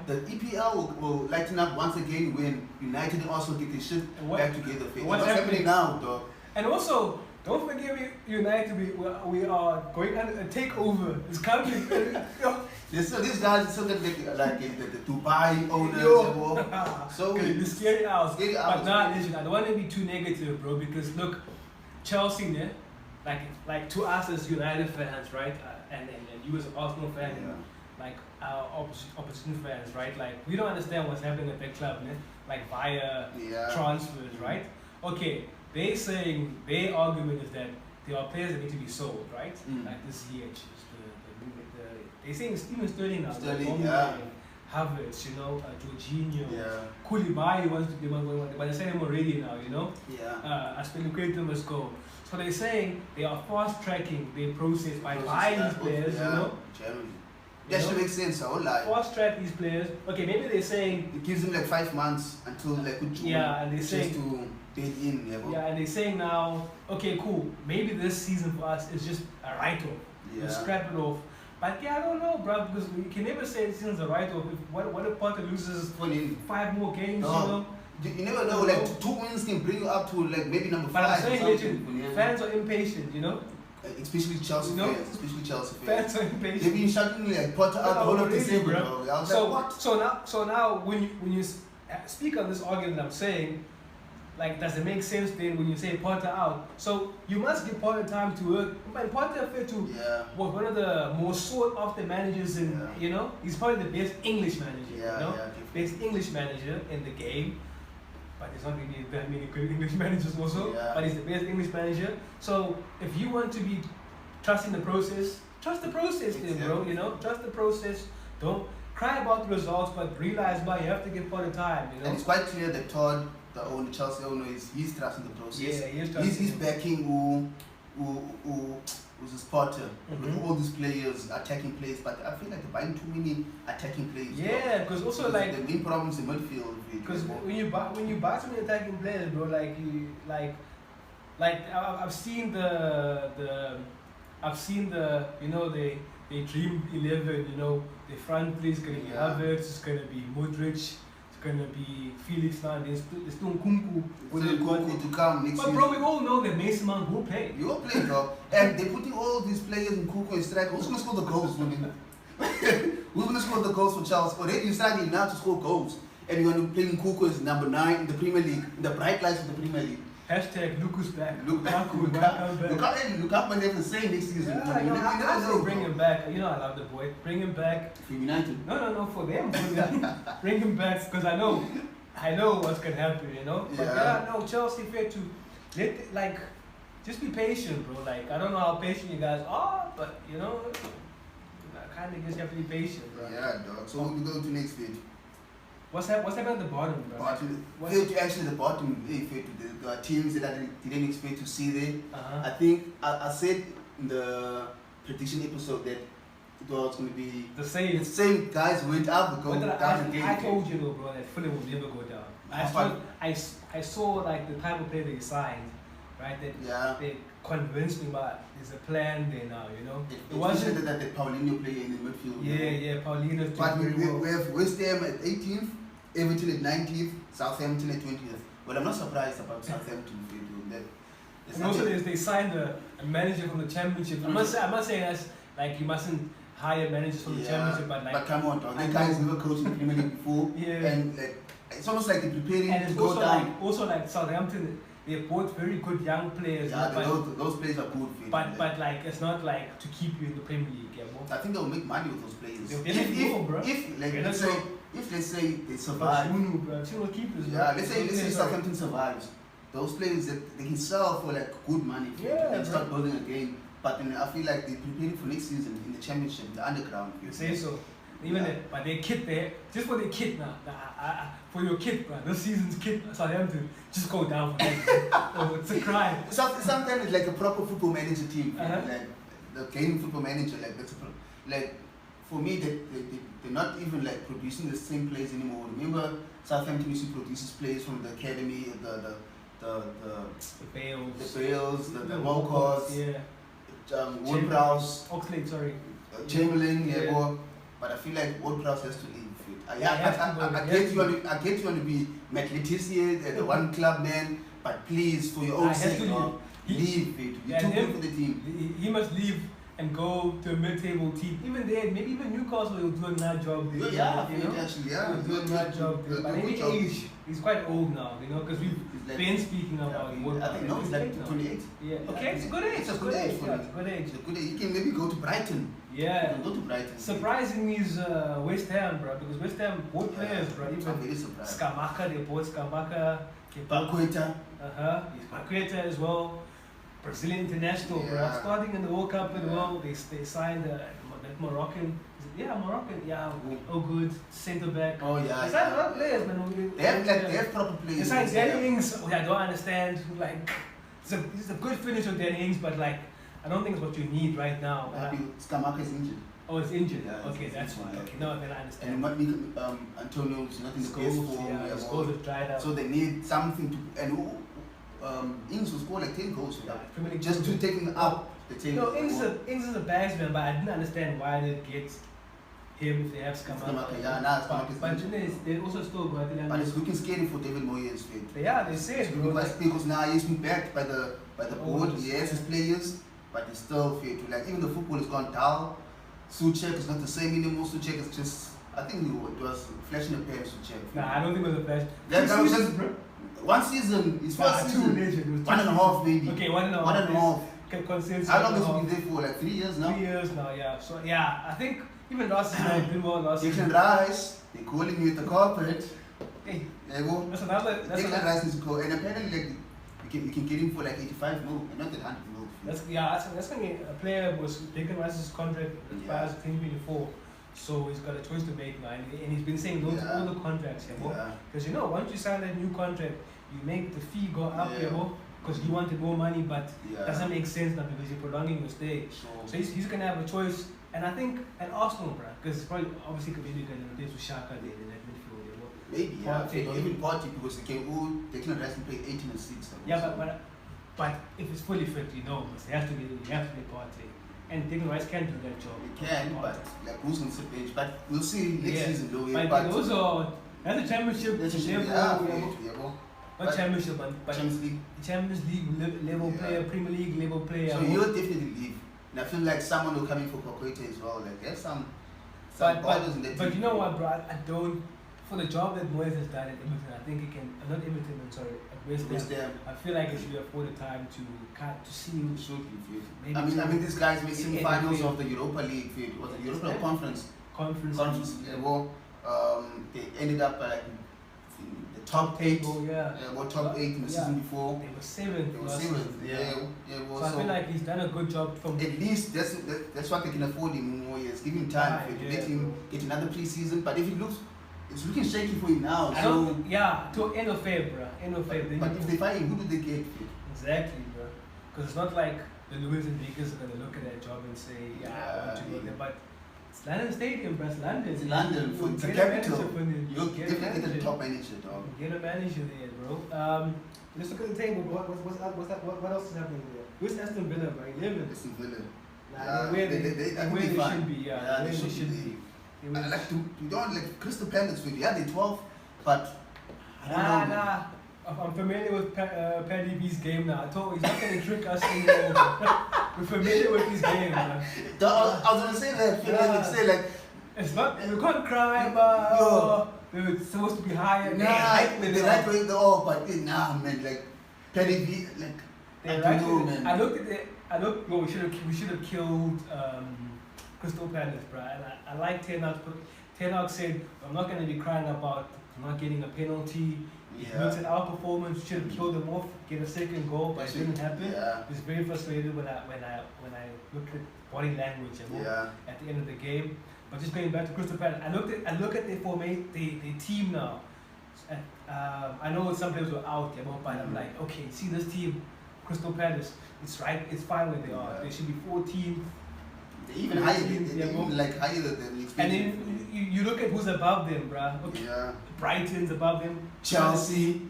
[SPEAKER 3] The EPL will lighten up once again when United and Arsenal get their shit back together. What's happening now, dog?
[SPEAKER 2] And also, don't forget United, we are going under a takeover. It's coming.
[SPEAKER 3] These guys still get like the Dubai owners. So
[SPEAKER 2] the scary hours. But
[SPEAKER 3] nah,
[SPEAKER 2] listen, I don't want to be too negative, bro, because look, Chelsea, like to us as United fans, right? And you as an Arsenal fan, like our opposition fans, right? Like we don't understand what's happening at their club, man. Like via transfers, right? Okay, they saying their argument is that there are players that need to be sold, right? Like this year, they saying Steven Sterling now, Havertz, you know, Jorginho, Koulibaly wants to be one, but they're saying him already now, you know. Aspilicueta must go. So they're saying they are fast tracking their process by buying these players, you know.
[SPEAKER 3] That should make sense. I won't lie.
[SPEAKER 2] Fast track these players. Okay, maybe they're saying
[SPEAKER 3] it gives them like 5 months until like
[SPEAKER 2] and they say
[SPEAKER 3] to bid in.
[SPEAKER 2] And they're saying now, okay, cool. Maybe this season for us is just a write-off. We'll scrap it off. But I don't know, bro, because we can never say this season's a write-off. What if Potter loses 5 more games? You know.
[SPEAKER 3] You never know. Like 2 wins can bring you up to like maybe number 5.
[SPEAKER 2] But I'm saying, fans are impatient, you know.
[SPEAKER 3] Especially Chelsea fans.
[SPEAKER 2] Fans are impatient.
[SPEAKER 3] They've been shouting like Potter out the whole of December, bro. I was
[SPEAKER 2] so,
[SPEAKER 3] like, what?
[SPEAKER 2] So now when you speak on this argument, I'm saying, like, does it make sense then when you say Potter out? So you must give Potter time to work. But Potter appeared to was one of the most sought after managers in, you know, he's probably the best English manager, you know, best English manager in the game. But there's not really that many good English managers also. But he's the best English manager. So if you want to be trusting the process, trust the process then, bro. You know, trust the process. Don't cry about the results, but realize why you have to give Potter time. You know,
[SPEAKER 3] and it's quite clear that Todd, the Chelsea owner, he's trusting the process. He's backing who's his Potter with all these players, attacking players. But I feel like they're buying too many attacking players.
[SPEAKER 2] Yeah, because also like
[SPEAKER 3] the main problems in midfield.
[SPEAKER 2] Because when you buy so many attacking players, bro, I've seen the you know the dream 11, you know, the front three is gonna be Havertz, it's gonna be Modric, it's gonna be Felix now, there's still Nkunku
[SPEAKER 3] to come next
[SPEAKER 2] But bro, we all know that Mason Mount will play.
[SPEAKER 3] You will play, bro. And they're putting all these players in Nkunku and striker. Who's gonna score the goals for me? Who's gonna score the goals for Chelsea? Already you're starting now to score goals. And you're going to play Nkunku as number 9 in the Premier League, in the bright lights of the Premier League.
[SPEAKER 2] Hashtag Luka's back.
[SPEAKER 3] Lukaku might never say next season.
[SPEAKER 2] You never know. Bring him back. You know I love the boy. Bring him back.
[SPEAKER 3] For United.
[SPEAKER 2] No, for them. Bring him back because I know what's gonna happen. You know. But Chelsea fair to just be patient, bro. Like I don't know how patient you guys are, but you know, I kind of just have to be patient, bro.
[SPEAKER 3] Yeah, dog. So we go to next stage.
[SPEAKER 2] What's happening at the bottom, bro?
[SPEAKER 3] Actually, the bottom, the teams that I didn't expect to see there. I think I said in the prediction episode that it was going to be
[SPEAKER 2] the
[SPEAKER 3] same guys went up, go down again.
[SPEAKER 2] I told you though, bro, that Fulham will never go down. I saw like the type of player they signed, right? That they convinced me about there's a plan there now, you know.
[SPEAKER 3] It wasn't that the Paulinho player in the midfield.
[SPEAKER 2] Yeah, Paulinho's
[SPEAKER 3] but we have West Ham at 18th. Everton at 19th, Southampton at 20th. Well, I'm not surprised about Southampton.
[SPEAKER 2] And also, they signed a manager from the Championship. I'm not saying that's like you mustn't hire managers from the Championship, but like.
[SPEAKER 3] But come on, dog. That guy's never coached in the Premier League before. And like, it's almost like they're preparing to go down.
[SPEAKER 2] Also, like Southampton, they bought very good young players.
[SPEAKER 3] Yeah, those players are good.
[SPEAKER 2] But like it's not like to keep you in the Premier League.
[SPEAKER 3] I think they'll make money with those players. If let's say they survive,
[SPEAKER 2] let's
[SPEAKER 3] say Southampton survives, those players that they can sell for like good money and start building again. But then I feel like they're preparing for next season in the Championship, the underground.
[SPEAKER 2] You say so. But their kit there, just for their kit now, for your kit, bro. This season's kit, Southampton, just go down for that. It's a crime.
[SPEAKER 3] Sometimes it's like a proper football manager team, like the game football manager, like for me, they're not even like producing the same players anymore. Remember, Southampton used to produce players from the academy, the Bales, the Walcots, Ward-Prowse,
[SPEAKER 2] Oxlade, sorry,
[SPEAKER 3] Chamberlain, but I feel like Ward-Prowse has to leave. I get you want to be Matt Letizia, the one club man, but please, for your own sake, leave it. You're too good for the team.
[SPEAKER 2] He must leave and go to a mid-table team. Even there, maybe even Newcastle will do a nice job there.
[SPEAKER 3] Yeah,
[SPEAKER 2] you know?
[SPEAKER 3] actually, yeah.
[SPEAKER 2] He'll do a nice job there. But any age, he's quite old now, you know, because we've
[SPEAKER 3] Like,
[SPEAKER 2] been speaking about
[SPEAKER 3] I think no, it's like 28.
[SPEAKER 2] Yeah. Okay, it's a good age.
[SPEAKER 3] It's a good age for
[SPEAKER 2] Yeah,
[SPEAKER 3] me.
[SPEAKER 2] it's a good age.
[SPEAKER 3] It's a good age. You can maybe go to Brighton.
[SPEAKER 2] Yeah.
[SPEAKER 3] You can go to Brighton.
[SPEAKER 2] Surprising me is West Ham, bro, because West Ham bought players, bro.
[SPEAKER 3] I'm
[SPEAKER 2] Even
[SPEAKER 3] very surprised.
[SPEAKER 2] Skamaka, they bought Skamaka.
[SPEAKER 3] Paqueta.
[SPEAKER 2] He's Paqueta as well. Brazilian international, bro.
[SPEAKER 3] Yeah.
[SPEAKER 2] Starting in the World Cup as
[SPEAKER 3] Yeah.
[SPEAKER 2] well. They signed that Moroccan. Yeah, Moroccan. Yeah, oh good. Centre back.
[SPEAKER 3] Oh yeah.
[SPEAKER 2] They signed a lot of players, man.
[SPEAKER 3] They have proper players.
[SPEAKER 2] It's like Danny Ings. I don't understand. Like, it's a good finish of Danny Ings, but like, I don't think it's what you need right now.
[SPEAKER 3] Skamaka is injured.
[SPEAKER 2] Oh, it's injured.
[SPEAKER 3] Yeah,
[SPEAKER 2] Okay,
[SPEAKER 3] it's
[SPEAKER 2] that's
[SPEAKER 3] injured,
[SPEAKER 2] why.
[SPEAKER 3] yeah.
[SPEAKER 2] Okay, no, then I understand.
[SPEAKER 3] And it might be Antonio is not in the best form.
[SPEAKER 2] Yeah, his goals have dried up.
[SPEAKER 3] So they need something to. And Ings will score like 10 goals for
[SPEAKER 2] Yeah,
[SPEAKER 3] that.
[SPEAKER 2] Premier League
[SPEAKER 3] Just to take him up the table.
[SPEAKER 2] No, Ings is a bagsman, but I didn't understand why they get him if they have Skamaka.
[SPEAKER 3] Yeah, nah, Skamaka is
[SPEAKER 2] But
[SPEAKER 3] injured.
[SPEAKER 2] they also still got it.
[SPEAKER 3] But it's looking scary for David Moyes' fate.
[SPEAKER 2] Yeah, they say it, bro.
[SPEAKER 3] Because now he's been backed by the board.
[SPEAKER 2] Oh,
[SPEAKER 3] He has his players, but he's still fit. Like even the football has gone down. Suchek is not the same anymore. Suchek is just, I think it was flash in the pan. Suchek.
[SPEAKER 2] Nah, I don't think it was a flash.
[SPEAKER 3] That
[SPEAKER 2] Two
[SPEAKER 3] was
[SPEAKER 2] seasons,
[SPEAKER 3] just
[SPEAKER 2] bro.
[SPEAKER 3] one season. His first season.
[SPEAKER 2] Legend. It was
[SPEAKER 3] 1.5 maybe.
[SPEAKER 2] Okay, 1.5.
[SPEAKER 3] 1.5.
[SPEAKER 2] Consensus.
[SPEAKER 3] How long has he been there for? Like 3 years now.
[SPEAKER 2] 3 years now, yeah. So yeah, I think even last season he did well last season.
[SPEAKER 3] Declan Rice, they're calling you with the carpet.
[SPEAKER 2] Hey,
[SPEAKER 3] There you go.
[SPEAKER 2] that's another.
[SPEAKER 3] Declan Rice needs to go, and apparently like you can get him for like 85 mil, and not that 100 mil.
[SPEAKER 2] That's going to a player was Declan Rice's contract expires 2024, so he's got a choice to make now, and he's been saying no to all the contracts, because you know once you sign that new contract, you make the fee go up, because you wanted more money, but it doesn't make sense now because you're prolonging your stay. So he's going to have a choice, and I think at Arsenal, bro, because it's probably obviously going to play with Xhaka there in that midfield.
[SPEAKER 3] Maybe, yeah. Or even Party, because they can all Declan Rice can play 18 and 6.
[SPEAKER 2] Yeah, but if it's fully fit, you know, it has to be Partey. And Declan Rice can do that job.
[SPEAKER 3] He can, but like who's going to sit bench? But we'll see next season though.
[SPEAKER 2] But those are that's a championship level. Not championship, but Champions League level player, Premier League level player.
[SPEAKER 3] So he'll definitely leave. And I feel like someone will come in for Paqueta as well. Like there's some ballers in that team.
[SPEAKER 2] But you know what, bro? I don't. For the job that Moyes has done at Everton, I think he can. Not Everton, I'm sorry. At West Ham. I feel like it should be afford the time to see him.
[SPEAKER 3] Maybe I mean, these guys made semi-finals of the Europa League. Was it Europa Conference? Conference. Yeah, well, they ended up like the top 8. Top 8 in the season before.
[SPEAKER 2] They were 7th.
[SPEAKER 3] They were 7th. Yeah. Well,
[SPEAKER 2] so I feel like he's done a good job from.
[SPEAKER 3] At least that's what they can afford him more years. Give him time to let him get another pre-season. But if it looks. It's looking shaky for him now.
[SPEAKER 2] To end of Feb, bro. End of Feb.
[SPEAKER 3] But if they find him, who do they get?
[SPEAKER 2] Exactly, bro. Because it's not like the Luis and Vegas are going to look at that job and say, I want to go there. But it's London Stadium, bro. It's London.
[SPEAKER 3] It's London. For the capital. You'll definitely get a top manager, dog.
[SPEAKER 2] Get a manager there, bro. Let's look at the table. What else is happening there? Where's Aston Villa, bro? 11.
[SPEAKER 3] Aston Villa.
[SPEAKER 2] Where they should be,
[SPEAKER 3] where they should be. Like we don't like Crystal Palace with they're 12, but I don't know.
[SPEAKER 2] I'm familiar with Paddy B's game now. I told he's not going to trick us anymore. We're familiar with his game, man.
[SPEAKER 3] I was gonna say that. Say like
[SPEAKER 2] it's not. You can't cry, but it's supposed to be higher.
[SPEAKER 3] They're right way but man, like Paddy B, like I don't know, man.
[SPEAKER 2] I looked at it. We should have killed. Crystal Palace, bro. And I like Ten Hag. Ten Hag said, I'm not going to be crying about not getting a penalty. He looks at our performance, we should have killed them off, get a second goal, but it didn't happen. I was very frustrated when I looked at body language at the end of the game. But just going back to Crystal Palace, I look at their formation, their team now. I know some players were out, but I'm like, okay, see this team, Crystal Palace, it's fine where they are. They should be 14.
[SPEAKER 3] Even higher, higher than the experience.
[SPEAKER 2] And then you look at who's above them, bruh. Okay. Brighton's above them.
[SPEAKER 3] Chelsea.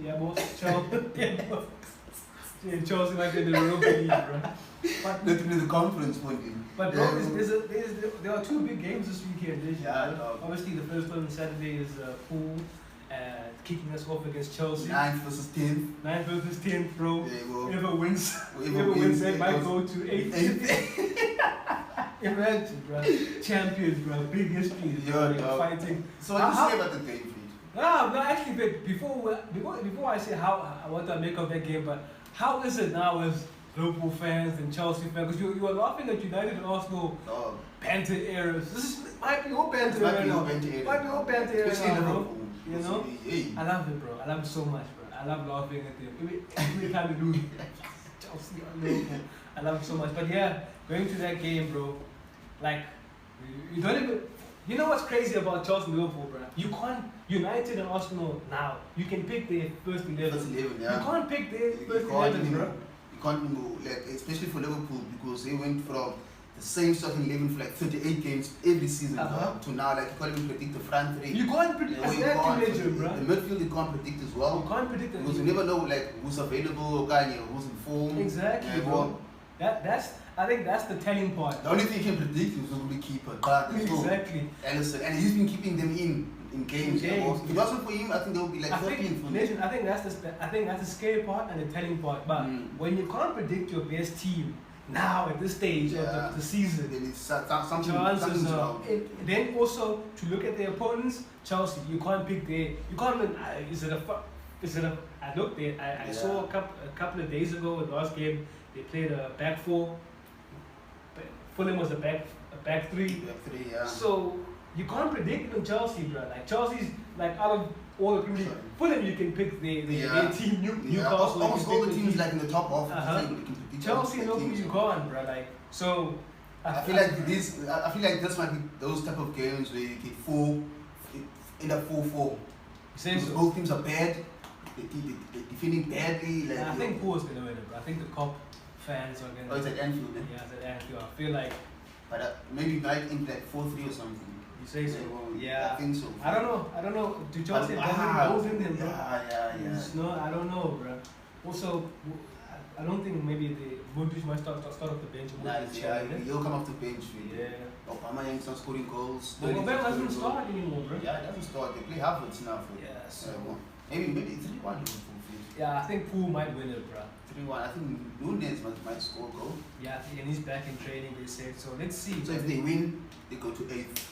[SPEAKER 2] Chelsea like they're the Europa League, bruh.
[SPEAKER 3] But literally the conference point.
[SPEAKER 2] But bro, there are 2 big games this weekend. Obviously the first one on Saturday is Pool. Kicking us off against Chelsea.
[SPEAKER 3] 9th versus 10th.
[SPEAKER 2] 9th versus 10th, bro.
[SPEAKER 3] There you go.
[SPEAKER 2] Whoever wins that might go to 8th. Imagine, bro. Champions, bro. Big history, bro.
[SPEAKER 3] Yeah, dog.
[SPEAKER 2] Fighting.
[SPEAKER 3] So what do you say about the game, Fred?
[SPEAKER 2] No, actually, but before I say what I make of that game, but how is it now as Liverpool fans and Chelsea fans? Because you were laughing at United and Arsenal
[SPEAKER 3] Oh.
[SPEAKER 2] banter eras. This might be your banter
[SPEAKER 3] Might be
[SPEAKER 2] era.
[SPEAKER 3] your
[SPEAKER 2] now.
[SPEAKER 3] banter era.
[SPEAKER 2] Might be your banter era,
[SPEAKER 3] Especially
[SPEAKER 2] now, bro.
[SPEAKER 3] Liverpool.
[SPEAKER 2] You know?
[SPEAKER 3] Hey.
[SPEAKER 2] I love it, bro. I love it so much, bro. I love laughing at them. Every time they lose, Chelsea or Liverpool. I love it so much. But yeah, going to that game, bro. Like, you don't even. You know what's crazy about Chelsea and Liverpool, bro? You can't. United and Arsenal now. You can pick their first 11.
[SPEAKER 3] First 11, yeah.
[SPEAKER 2] You can't pick their
[SPEAKER 3] You
[SPEAKER 2] first
[SPEAKER 3] can't
[SPEAKER 2] 11, bro.
[SPEAKER 3] You can't go, like, especially for Liverpool, because they went from the same starting 11 for like 38 games every season to now, like, you can't even predict the front three.
[SPEAKER 2] You can't predict.
[SPEAKER 3] Yeah,
[SPEAKER 2] That's
[SPEAKER 3] you
[SPEAKER 2] that
[SPEAKER 3] can't.
[SPEAKER 2] teenager, bro.
[SPEAKER 3] The midfield you can't predict as well.
[SPEAKER 2] You can't predict it.
[SPEAKER 3] Because you never know, like, who's available, who's in form.
[SPEAKER 2] Exactly,
[SPEAKER 3] Yeah,
[SPEAKER 2] bro. I think that's the telling part.
[SPEAKER 3] The only thing you can predict is who's going to be keeper. But
[SPEAKER 2] Exactly.
[SPEAKER 3] Alisson, and he's been keeping them in games.
[SPEAKER 2] In games.
[SPEAKER 3] If it wasn't for him, I think they would be like 13 for me.
[SPEAKER 2] I think that's the scary part and the telling part. But when you can't predict your best team now at this stage of the season,
[SPEAKER 3] Then it's something,
[SPEAKER 2] chances
[SPEAKER 3] something's
[SPEAKER 2] are.
[SPEAKER 3] wrong.
[SPEAKER 2] Then also to look at the opponents, Chelsea, you can't pick their. You can't even. Is it a? I looked there. I saw a couple of days ago the last game. They played a back four. Fulham was a back three.
[SPEAKER 3] Back three, yeah.
[SPEAKER 2] So you can't predict even Chelsea, bro. Like Chelsea's like out of all the Premier League, Fulham you can pick their team. Newcastle.
[SPEAKER 3] Almost all the teams
[SPEAKER 2] team.
[SPEAKER 3] like in the top half.
[SPEAKER 2] Chelsea and Liverpool you gone, bro. Like so.
[SPEAKER 3] I feel like this might be those type of games where you get end up 4-4.
[SPEAKER 2] Because
[SPEAKER 3] both teams are bad. They're defending badly. Like,
[SPEAKER 2] I think Paul's gonna win it, bro. I think the Cop fans are gonna.
[SPEAKER 3] Oh, it's at Anfield.
[SPEAKER 2] Yeah, it's at Anfield. I feel like.
[SPEAKER 3] But maybe might end like 4-3 or something.
[SPEAKER 2] You say so? Yeah.
[SPEAKER 3] I think so.
[SPEAKER 2] I don't know. Do Chelsea have goals in them, bro?
[SPEAKER 3] Yeah.
[SPEAKER 2] No, I don't know, bro. Also, I don't think maybe the Modric might start off the bench.
[SPEAKER 3] He'll come off the bench.
[SPEAKER 2] Yeah.
[SPEAKER 3] Obama Young's not scoring goals.
[SPEAKER 2] But Obama doesn't start anymore, bro.
[SPEAKER 3] Yeah, it doesn't start. They play Havertz now.
[SPEAKER 2] Yeah, so.
[SPEAKER 3] Maybe 3-1.
[SPEAKER 2] Yeah, I think Poole might win it, bro.
[SPEAKER 3] 3-1. I think Nunes might score a goal.
[SPEAKER 2] Yeah, and he's back in training, they said. So let's see.
[SPEAKER 3] So if they win, they go to 8th.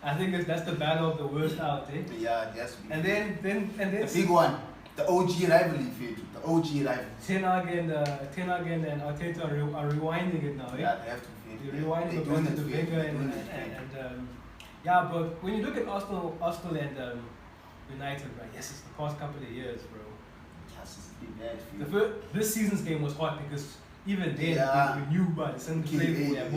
[SPEAKER 2] I think that's the battle of the worst out, eh?
[SPEAKER 3] Yeah, it has to be.
[SPEAKER 2] And then
[SPEAKER 3] the big one, the OG rivalry, the OG rivalry.
[SPEAKER 2] Ten Hag and Arteta are rewinding it now, eh?
[SPEAKER 3] Yeah, they have to.
[SPEAKER 2] They're rewinding it back to the Wenger and yeah, but when you look at Arsenal and United, right? Yes, it's the past couple of years, bro.
[SPEAKER 3] Yes, it's been bad.
[SPEAKER 2] This season's game was hot because even then we knew by the same play it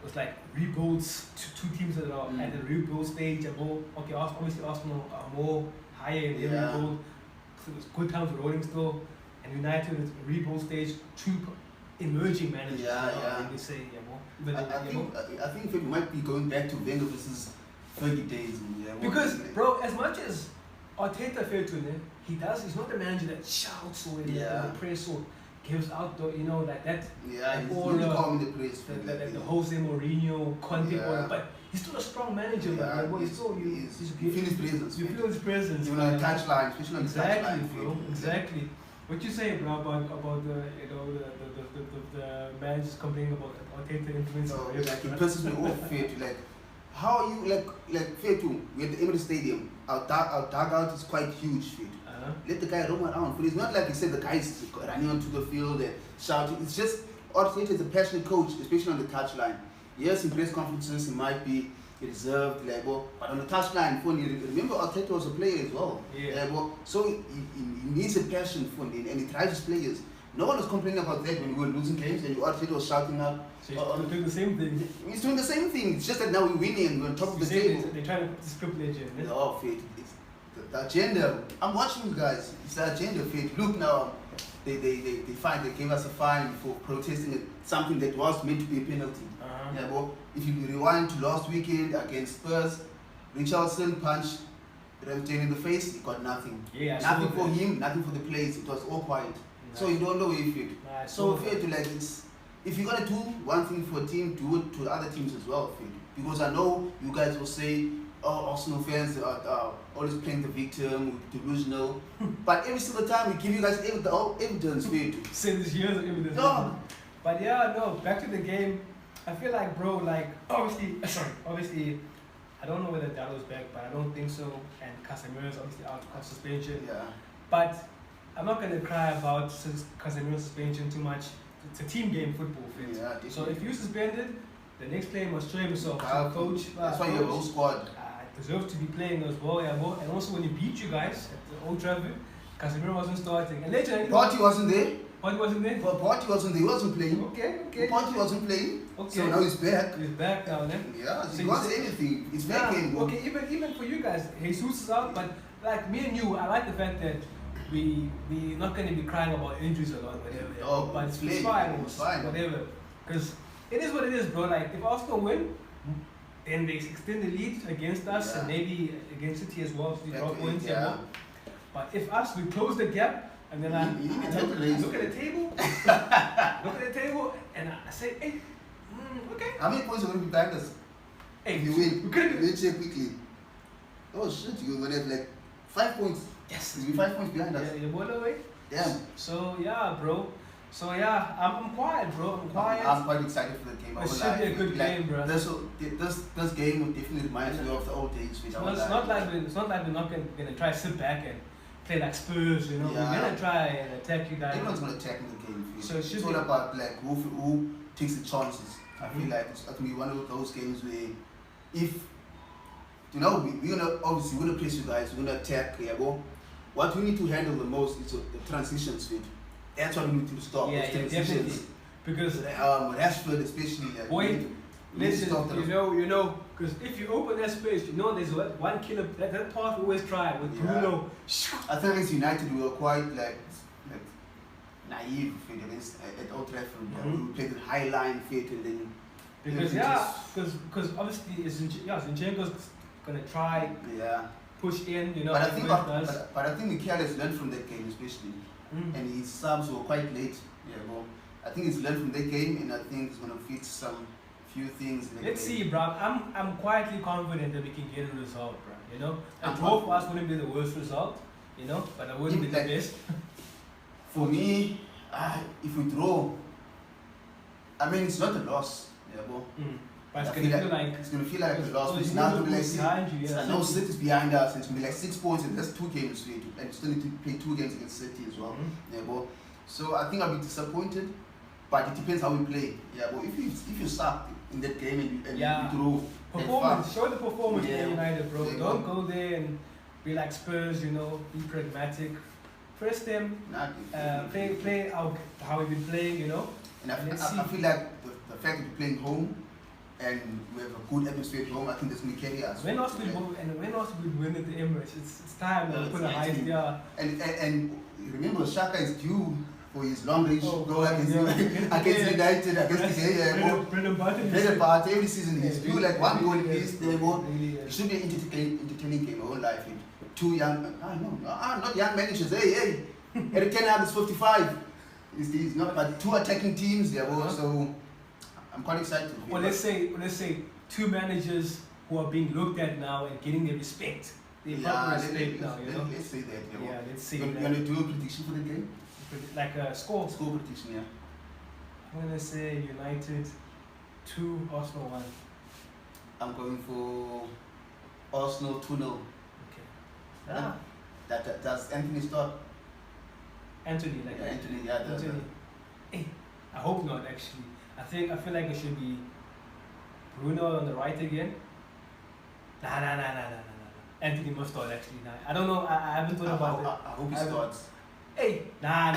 [SPEAKER 2] was like rebuilds, two teams that are at the rebuild stage. Okay, obviously Arsenal are more higher in their rebuild. So it was good times rolling still, and United is rebuild stage. Two emerging managers. They say
[SPEAKER 3] I think it might be going back to Wenger versus Fergie days.
[SPEAKER 2] Because, bro, as much as Arteta failed to him, he's not the manager that shouts or in the press or gives out the, like that.
[SPEAKER 3] Yeah, he's
[SPEAKER 2] all
[SPEAKER 3] really calm in the press.
[SPEAKER 2] The Jose Mourinho, Conte, but he's still a strong manager.
[SPEAKER 3] Yeah,
[SPEAKER 2] you
[SPEAKER 3] feel his presence.
[SPEAKER 2] You feel his presence.
[SPEAKER 3] Even on the touchline, especially on the touchline.
[SPEAKER 2] Bro. Exactly. What you say, bro, about the managers complaining about Arteta influence?
[SPEAKER 3] So, like, it pisses me off, Fair to, like, how are you, like Fair to, we're at the Emirates Stadium, our dugout is quite huge, Fair. Let the guy roam around. But it's not like you said the guy's running onto the field and shouting. It's just, Arteta is a passionate coach, especially on the touchline. Yes, in press conferences, he might be reserved, but on the touchline, remember Arteta was a player as well. So he needs a passion for it, and he drives his players. No one was complaining about that when we were losing games and Arteta was shouting out.
[SPEAKER 2] So he's doing the same thing.
[SPEAKER 3] He's doing the same thing. It's just that now we're winning and we're on top of the table.
[SPEAKER 2] They're trying to put the script legend.
[SPEAKER 3] Oh, Faith. It's the agenda. I'm watching you guys. It's the agenda, Faith. Look now. They gave us a fine for protesting something that was meant to be a penalty. If you rewind to last weekend against Spurs, Richarlison punched Ramsdale in the face, he got nothing. Nothing for him, nothing for the players. It was all quiet. So you don't know if it. So fair to this. If you're gonna do one thing for a team, do it to the other teams as well, Fair. Because I know you guys will say, oh, Arsenal fans are always playing the victim, delusional. But every single time we give you guys evidence, Fair.
[SPEAKER 2] Since years of evidence.
[SPEAKER 3] No.
[SPEAKER 2] But back to the game. I feel like, bro, like obviously, I don't know whether Dallo's back, but I don't think so. And Casemiro's obviously out of suspension.
[SPEAKER 3] Yeah.
[SPEAKER 2] But I'm not gonna cry about Casemiro's suspension too much. It's a team game, football, fit.
[SPEAKER 3] Yeah,
[SPEAKER 2] So if you suspended, the next player must show himself.
[SPEAKER 3] Ah,
[SPEAKER 2] So coach,
[SPEAKER 3] that's why you have a whole squad.
[SPEAKER 2] deserves to be playing as well, yeah, bro. And also when he beat you guys at the Old Trafford, Casemiro wasn't starting. And later,
[SPEAKER 3] Party wasn't there.
[SPEAKER 2] Party wasn't there.
[SPEAKER 3] But Party wasn't there. He wasn't playing.
[SPEAKER 2] Okay.
[SPEAKER 3] Party wasn't playing.
[SPEAKER 2] Okay.
[SPEAKER 3] So now he's back.
[SPEAKER 2] He's back now, then.
[SPEAKER 3] Yeah,
[SPEAKER 2] So
[SPEAKER 3] he
[SPEAKER 2] you
[SPEAKER 3] wants
[SPEAKER 2] say-
[SPEAKER 3] anything. It's
[SPEAKER 2] Yeah,
[SPEAKER 3] back in. Bro.
[SPEAKER 2] okay, even for you guys, Jesus is out, but like me and you, I like the fact that we not gonna be crying about injuries a lot, whatever.
[SPEAKER 3] Oh,
[SPEAKER 2] but it's
[SPEAKER 3] play.
[SPEAKER 2] fine,
[SPEAKER 3] It's fine.
[SPEAKER 2] whatever. Because it is what it is, bro. Like if Arsenal win, then they extend the lead against us
[SPEAKER 3] Yeah.
[SPEAKER 2] and maybe against City as well. So they drop points,
[SPEAKER 3] Yeah.
[SPEAKER 2] yeah. But if us, we close the gap, and then I look at the table, and I say, hey, okay.
[SPEAKER 3] How many points are going to be behind us?
[SPEAKER 2] Hey,
[SPEAKER 3] If you win,
[SPEAKER 2] we could
[SPEAKER 3] let's check quickly. Oh shit, you're going to have like 5 points.
[SPEAKER 2] Yes.
[SPEAKER 3] You'll be 5 points behind us.
[SPEAKER 2] Yeah, you're well away.
[SPEAKER 3] Damn.
[SPEAKER 2] So yeah, bro. So yeah, I'm quiet, bro. I'm quiet.
[SPEAKER 3] I'm quite excited for the game.
[SPEAKER 2] It should be a good game, bro.
[SPEAKER 3] This game would definitely reminds me of the old days.
[SPEAKER 2] It's not like we're not gonna try to sit back and play like Spurs, you know.
[SPEAKER 3] Yeah.
[SPEAKER 2] We're gonna try and attack you guys.
[SPEAKER 3] Everyone's going to attack in the game.
[SPEAKER 2] So it should
[SPEAKER 3] it's
[SPEAKER 2] be-
[SPEAKER 3] all about like who takes the chances. I feel like it's going to be one of those games where if you know we're gonna press you guys, we're gonna attack. Yeah, well, what we need to handle the most is the transitions fit. That's what we need to stop.
[SPEAKER 2] Yeah,
[SPEAKER 3] those
[SPEAKER 2] yeah, definitely.
[SPEAKER 3] transitions.
[SPEAKER 2] Because
[SPEAKER 3] Rashford especially. Like,
[SPEAKER 2] Boy,
[SPEAKER 3] we need to
[SPEAKER 2] listen,
[SPEAKER 3] stop them.
[SPEAKER 2] you know, because if you open that space, you know there's one killer. That pass we always try with
[SPEAKER 3] Yeah.
[SPEAKER 2] Bruno.
[SPEAKER 3] I think against United we were quite like naive against at Old Trafford.
[SPEAKER 2] Mhm.
[SPEAKER 3] We played the high line fit and then
[SPEAKER 2] Because
[SPEAKER 3] Yeah,
[SPEAKER 2] because obviously Zinchenko's gonna try
[SPEAKER 3] yeah.
[SPEAKER 2] push in, you know.
[SPEAKER 3] But I
[SPEAKER 2] like
[SPEAKER 3] think
[SPEAKER 2] West does.
[SPEAKER 3] but I think Mikel has learned from that game especially, and his subs were quite late. Yeah, well, I think he's learned from that game, and I think he's gonna fix some few things. In the
[SPEAKER 2] Let's
[SPEAKER 3] game.
[SPEAKER 2] see, bro. I'm quietly confident that we can get a result, bro. You know, a
[SPEAKER 3] I'm
[SPEAKER 2] draw for us wouldn't be the worst result, you know, but it wouldn't be the
[SPEAKER 3] Like-
[SPEAKER 2] best.
[SPEAKER 3] For me, if we draw, I mean it's not a loss. Yeah, well,
[SPEAKER 2] But it's
[SPEAKER 3] I
[SPEAKER 2] gonna
[SPEAKER 3] feel
[SPEAKER 2] feel like
[SPEAKER 3] it's gonna feel like a loss.
[SPEAKER 2] because
[SPEAKER 3] It's now gonna be like
[SPEAKER 2] behind you.
[SPEAKER 3] I know City's behind us. It's gonna be like 6 points, and that's 2 games straight, and you still need to play 2 games against City as well. Yeah, well, so I think I'll be disappointed, but it depends how we play. Yeah, well, if you suck in that game and
[SPEAKER 2] Yeah.
[SPEAKER 3] you draw,
[SPEAKER 2] Performance, show the performance
[SPEAKER 3] Yeah.
[SPEAKER 2] in United, bro.
[SPEAKER 3] Yeah.
[SPEAKER 2] Don't go there and be like Spurs, you know, be pragmatic. Press them, play how we've been playing, you know.
[SPEAKER 3] And I
[SPEAKER 2] Let's see.
[SPEAKER 3] feel like the fact that we're playing home and we have a good atmosphere at home, I think that's going to carry us.
[SPEAKER 2] When else we win at the Emirates? It's time to put a high
[SPEAKER 3] actually-
[SPEAKER 2] yeah.
[SPEAKER 3] And remember, Shaka is due for his long range
[SPEAKER 2] Oh,
[SPEAKER 3] goal against
[SPEAKER 2] yeah.
[SPEAKER 3] against United, against the
[SPEAKER 2] Brendan Button.
[SPEAKER 3] Better part every season he's due like one goal at least.
[SPEAKER 2] Really,
[SPEAKER 3] It should be an entertaining game all life. Two young, not young managers. Hey, Eric Ten Hag is 55. He's not, but 2 attacking teams there. So I'm quite excited.
[SPEAKER 2] Well, let's say 2 managers who are being looked at now and getting their respect. They proper respect now, you know.
[SPEAKER 3] let's say that.
[SPEAKER 2] Yeah, let's see.
[SPEAKER 3] You
[SPEAKER 2] that.
[SPEAKER 3] want to do a prediction for the game?
[SPEAKER 2] Like a score.
[SPEAKER 3] Score prediction, yeah.
[SPEAKER 2] I'm gonna say United 2, Arsenal 1.
[SPEAKER 3] I'm going for Arsenal 2-0.
[SPEAKER 2] Okay. Ah,
[SPEAKER 3] Does Anthony start?
[SPEAKER 2] Anthony, like
[SPEAKER 3] Yeah, Anthony, yeah.
[SPEAKER 2] Anthony. Hey, I hope not actually. I feel like it should be Bruno on the right again. Nah. Anthony must start actually. Nah. I don't know. I haven't thought about it.
[SPEAKER 3] I hope he starts.
[SPEAKER 2] Hey, nah.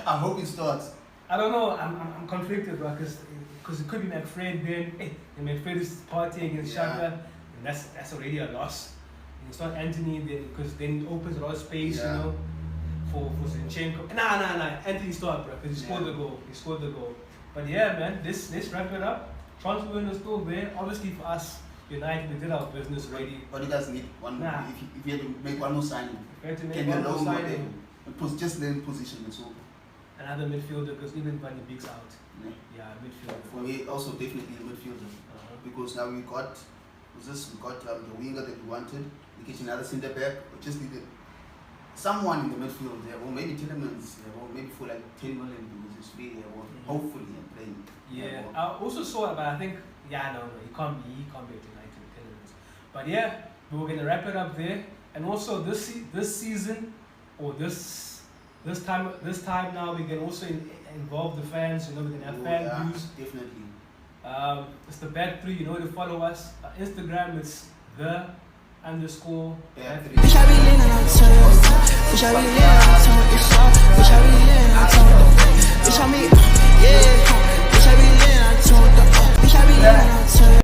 [SPEAKER 3] I hope he starts.
[SPEAKER 2] I don't know. I'm conflicted, bro, because it could be McFred then. Hey, and McFred is partying against
[SPEAKER 3] Yeah.
[SPEAKER 2] Shaka, and that's already a loss. And it's not Anthony then, because then it opens a lot of space,
[SPEAKER 3] Yeah.
[SPEAKER 2] you know, for Zinchenko. Nah. Anthony started, bro, because he scored
[SPEAKER 3] Yeah.
[SPEAKER 2] the goal. He scored the goal. But yeah, man, let's wrap it up. Transfer window still there. Obviously for us, United, we did our business already.
[SPEAKER 3] But he does need one.
[SPEAKER 2] Nah.
[SPEAKER 3] If you had to make one more signing,
[SPEAKER 2] We had to make
[SPEAKER 3] can be
[SPEAKER 2] one
[SPEAKER 3] a
[SPEAKER 2] more
[SPEAKER 3] loan or
[SPEAKER 2] signing.
[SPEAKER 3] just then position and so.
[SPEAKER 2] Another midfielder, because even Van de Beek's out.
[SPEAKER 3] Yeah.
[SPEAKER 2] Yeah, midfielder.
[SPEAKER 3] For me, also definitely a midfielder because now we got the winger that we wanted. We get another centre back. We just needed someone in the midfield, or maybe Telemans, or maybe for like 10 million because it's really, or hopefully playing.
[SPEAKER 2] Yeah, I also saw it, but I think, no, he can't be at United Telemans. But yeah, we were gonna wrap it up there. And also this season, or this time now, we can also involve the fans. You know, we can have fan views.
[SPEAKER 3] Definitely.
[SPEAKER 2] It's the Bad 3. You know to follow us. Instagram, it's the _.
[SPEAKER 3] Bad 3.
[SPEAKER 1] Bitch, I be leaning on turn. Bitch, I be leaning on turn. It's all. Bitch, I be leaning on turn. Bitch, I be, yeah. Bitch, I be leaning on turn. Bitch, I be leaning on turn.